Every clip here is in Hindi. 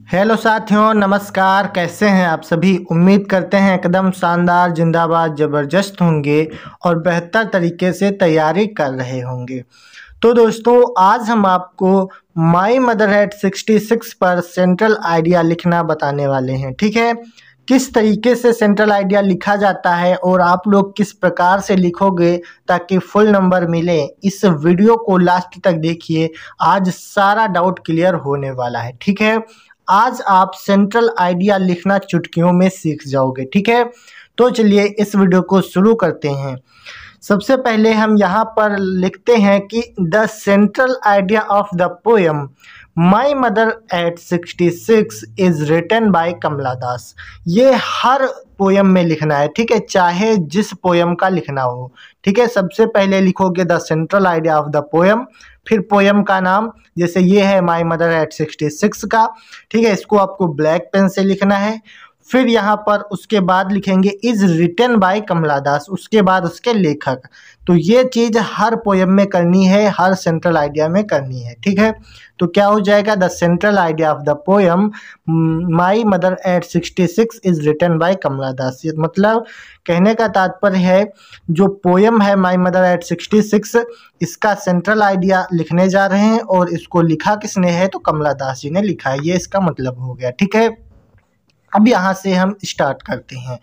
हेलो साथियों, नमस्कार। कैसे हैं आप सभी? उम्मीद करते हैं एकदम शानदार, जिंदाबाद, ज़बरदस्त होंगे और बेहतर तरीके से तैयारी कर रहे होंगे। तो दोस्तों, आज हम आपको माई मदर एट 66 पर सेंट्रल आइडिया लिखना बताने वाले हैं। ठीक है, किस तरीके से सेंट्रल आइडिया लिखा जाता है और आप लोग किस प्रकार से लिखोगे ताकि फुल नंबर मिले, इस वीडियो को लास्ट तक देखिए। आज सारा डाउट क्लियर होने वाला है। ठीक है, आज आप सेंट्रल आइडिया लिखना चुटकियों में सीख जाओगे। ठीक है, तो चलिए इस वीडियो को शुरू करते हैं। सबसे पहले हम यहाँ पर लिखते हैं कि the central idea of the poem my mother at 66 is written by Kamala Das. ये हर पोएम में लिखना है। ठीक है, चाहे जिस पोएम का लिखना हो। ठीक है, सबसे पहले लिखोगे the central idea of the poem, फिर पोएम का नाम, जैसे ये है माई मदर एट 66 का। ठीक है, इसको आपको ब्लैक पेन से लिखना है। फिर यहाँ पर उसके बाद लिखेंगे इज रिटन बाय कमला दास, उसके बाद उसके लेखक। तो ये चीज़ हर पोएम में करनी है, हर सेंट्रल आइडिया में करनी है। ठीक है, तो क्या हो जाएगा, the central idea of the poem my mother at 66 is written by Kamala Das. मतलब कहने का तात्पर्य है, जो पोएम है माई मदर एट 66, इसका सेंट्रल आइडिया लिखने जा रहे हैं और इसको लिखा किसने है, तो कमला दास जी ने लिखा है। ये इसका मतलब हो गया। ठीक है, अब यहाँ से हम स्टार्ट करते हैं।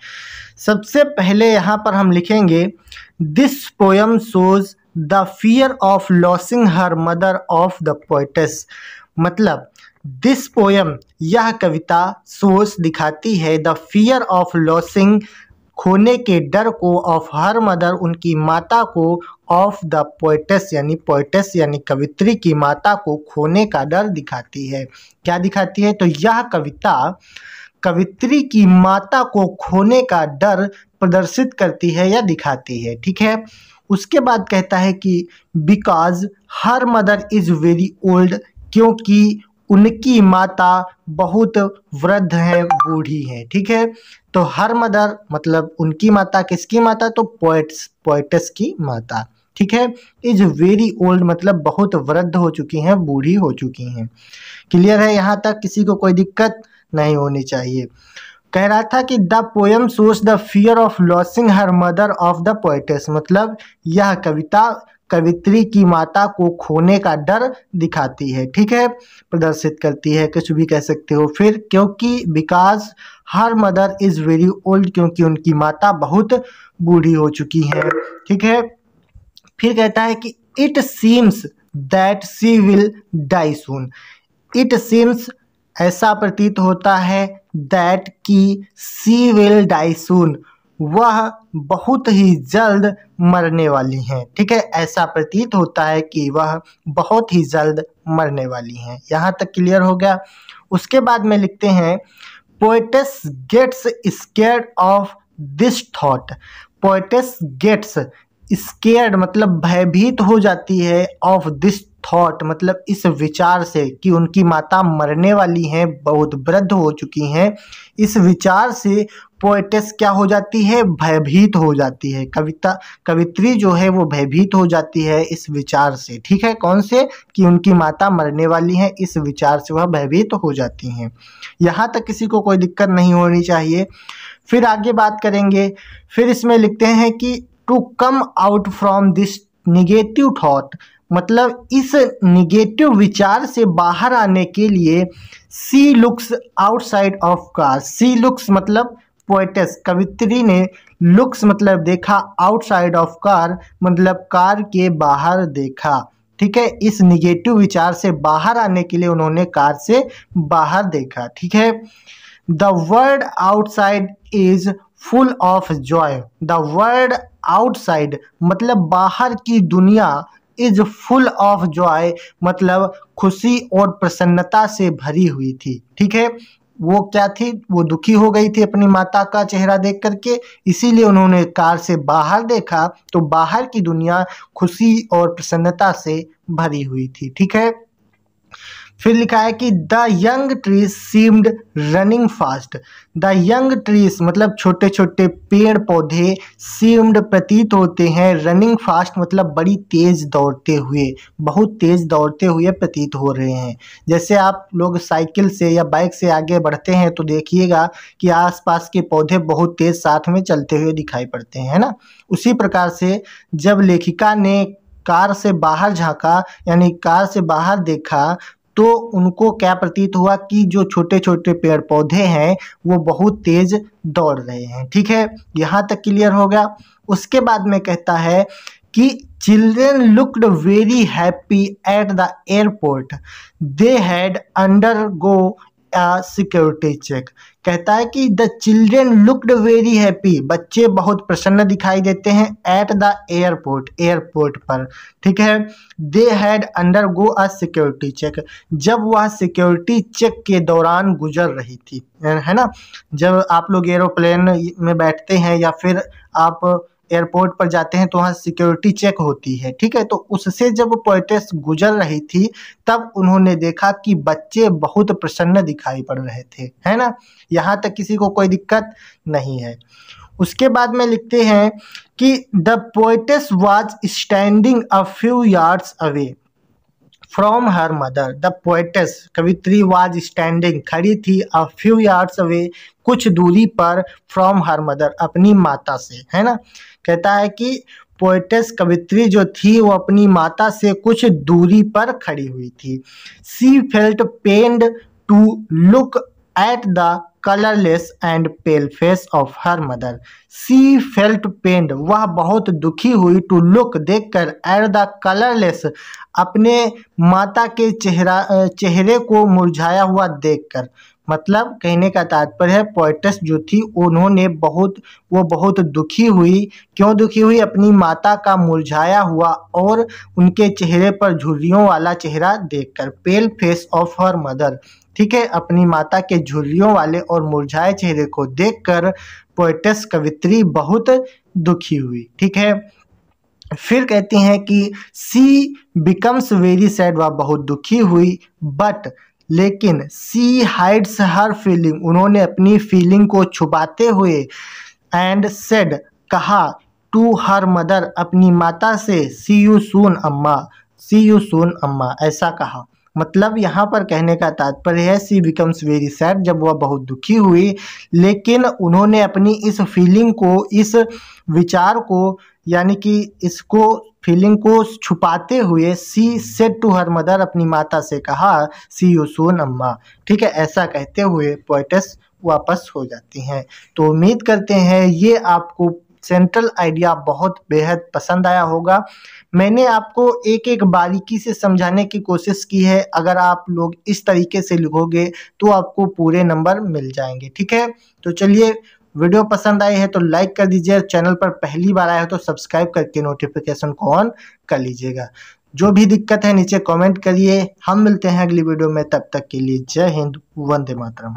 सबसे पहले यहाँ पर हम लिखेंगे this poem shows the fear of losing her mother of the poetess. मतलब दिस पोएम, यह कविता शोज दिखाती है द फियर ऑफ लॉसिंग, खोने के डर को, ऑफ हर मदर, उनकी माता को, ऑफ द पोएटेस यानी कवित्री की माता को खोने का डर दिखाती है। क्या दिखाती है, तो यह कविता कवित्री की माता को खोने का डर प्रदर्शित करती है या दिखाती है। ठीक है, उसके बाद कहता है कि because her mother is very old, क्योंकि उनकी माता बहुत वृद्ध है, बूढ़ी है। ठीक है, तो हर मदर मतलब उनकी माता, किसकी माता, तो पोएटेस की माता। ठीक है, इज वेरी ओल्ड मतलब बहुत वृद्ध हो चुकी हैं, बूढ़ी हो चुकी हैं। क्लियर है यहाँ तक? किसी को कोई दिक्कत नहीं होनी चाहिए। कह रहा था कि the poem shows the fear of losing her mother of the poetess, मतलब यह कविता कवित्री की माता को खोने का डर दिखाती है। ठीक है, प्रदर्शित करती है, कुछ भी कह सकते हो। फिर क्योंकि because her mother is very old, क्योंकि उनकी माता बहुत बूढ़ी हो चुकी है। ठीक है, फिर कहता है कि it seems that she will die soon. It seems, ऐसा प्रतीत होता है, दैट की शी विल डाई सून, वह बहुत ही जल्द मरने वाली हैं। ठीक है, ऐसा प्रतीत होता है कि वह बहुत ही जल्द मरने वाली हैं। यहाँ तक क्लियर हो गया। उसके बाद में लिखते हैं poetess gets scared of this thought. Poetess gets scared मतलब भयभीत हो जाती है, ऑफ दिस थॉट मतलब इस विचार से कि उनकी माता मरने वाली हैं, बहुत वृद्ध हो चुकी हैं। इस विचार से पोएटेस क्या हो जाती है, भयभीत हो जाती है। कवित्री जो है वो भयभीत हो जाती है इस विचार से। ठीक है, कौन से, कि उनकी माता मरने वाली हैं, इस विचार से वह भयभीत हो जाती हैं। यहाँ तक किसी को कोई दिक्कत नहीं होनी चाहिए। फिर आगे बात करेंगे। फिर इसमें लिखते हैं कि to come out from this negative thought, मतलब इस निगेटिव विचार से बाहर आने के लिए she looks outside of car. She looks मतलब पोएटेस कवित्री ने, लुक्स मतलब देखा, आउटसाइड ऑफ कार मतलब कार के बाहर देखा। ठीक है, इस निगेटिव विचार से बाहर आने के लिए उन्होंने कार से बाहर देखा। ठीक है, the world outside is full of Joy. The world outside मतलब बाहर की दुनिया, इज फुल ऑफ जॉय मतलब खुशी और प्रसन्नता से भरी हुई थी। ठीक है, वो क्या थी, वो दुखी हो गई थी अपनी माता का चेहरा देख करके, इसीलिए उन्होंने कार से बाहर देखा, तो बाहर की दुनिया खुशी और प्रसन्नता से भरी हुई थी। ठीक है, फिर लिखा है कि the young trees seemed running fast. The young trees मतलब छोटे छोटे पेड़ पौधे, सीम्ड प्रतीत होते हैं, रनिंग फास्ट मतलब बड़ी तेज दौड़ते हुए, बहुत तेज दौड़ते हुए प्रतीत हो रहे हैं। जैसे आप लोग साइकिल से या बाइक से आगे बढ़ते हैं तो देखिएगा कि आसपास के पौधे बहुत तेज साथ में चलते हुए दिखाई पड़ते हैं, है ना। उसी प्रकार से जब लेखिका ने कार से बाहर झांका यानी कार से बाहर देखा तो उनको क्या प्रतीत हुआ कि जो छोटे छोटे पेड़ पौधे हैं वो बहुत तेज दौड़ रहे हैं। ठीक है, यहाँ तक क्लियर हो गया। उसके बाद में कहता है कि children looked very happy at the airport, they had undergo security check. कहता है कि the children looked very happy, बच्चे बहुत प्रसन्न दिखाई देते हैं एट द एयरपोर्ट, एयरपोर्ट पर। ठीक है, they had undergo a security check, जब वह सिक्योरिटी चेक के दौरान गुजर रही थी, है ना। जब आप लोग एरोप्लेन में बैठते हैं या फिर आप एयरपोर्ट पर जाते हैं तो वहाँ सिक्योरिटी चेक होती है। ठीक है, तो उससे जब पोएटेस गुजर रही थी तब उन्होंने देखा कि बच्चे बहुत प्रसन्न दिखाई पड़ रहे थे, है ना। यहाँ तक किसी को कोई दिक्कत नहीं है। उसके बाद में लिखते हैं कि the poetess was standing a few yards away from her mother. The poetess कवित्री वाज स्टैंडिंग खड़ी थी, अ फ्यू यार्ड्स अवे कुछ दूरी पर, फ्रॉम हर मदर अपनी माता से, है ना। कहता है कि पोएटेस कवित्री जो थी वो अपनी माता से कुछ दूरी पर खड़ी हुई थी। She felt pained to look at the colourless and pale face of her mother. She felt pained वह बहुत दुखी हुई, टू लुक देखकर, एट द कलरलेस अपने माता के चेहरे को मुरझाया हुआ देखकर। मतलब कहने का तात्पर्य है पोएटेस जो थी उन्होंने वो बहुत दुखी हुई। क्यों दुखी हुई? अपनी माता का मुरझाया हुआ और उनके चेहरे पर झुर्रियों वाला चेहरा देखकर, पेल फेस ऑफ हर मदर। ठीक है, अपनी माता के झुर्रियों वाले और मुरझाए चेहरे को देखकर पोएटेस कवित्री बहुत दुखी हुई। ठीक है, फिर कहती हैं कि सी बिकम्स वेरी सैड, वह बहुत दुखी हुई, बट लेकिन सी हाइड्स हर फीलिंग, उन्होंने अपनी फीलिंग को छुपाते हुए, एंड सेड कहा, टू हर मदर अपनी माता से, सी यू सून अम्मा, सी यू सून अम्मा, ऐसा कहा। मतलब यहाँ पर कहने का तात्पर्य है सी बिकम्स वेरी सैड, जब वह बहुत दुखी हुई लेकिन उन्होंने अपनी इस फीलिंग को, इस विचार को यानी कि इसको फीलिंग को छुपाते हुए she said to her mother अपनी माता से कहा, सी यू सून अम्मा। ठीक है, ऐसा कहते हुए पोएटेस वापस हो जाती हैं। तो उम्मीद करते हैं ये आपको सेंट्रल आइडिया बहुत बेहद पसंद आया होगा। मैंने आपको एक एक बारीकी से समझाने की कोशिश की है। अगर आप लोग इस तरीके से लिखोगे तो आपको पूरे नंबर मिल जाएंगे। ठीक है, तो चलिए, वीडियो पसंद आई है तो लाइक कर दीजिए, चैनल पर पहली बार आए हो तो सब्सक्राइब करके नोटिफिकेशन को ऑन कर लीजिएगा। जो भी दिक्कत है नीचे कमेंट करिए। हम मिलते हैं अगली वीडियो में, तब तक के लिए जय हिंद, वंदे मातरम।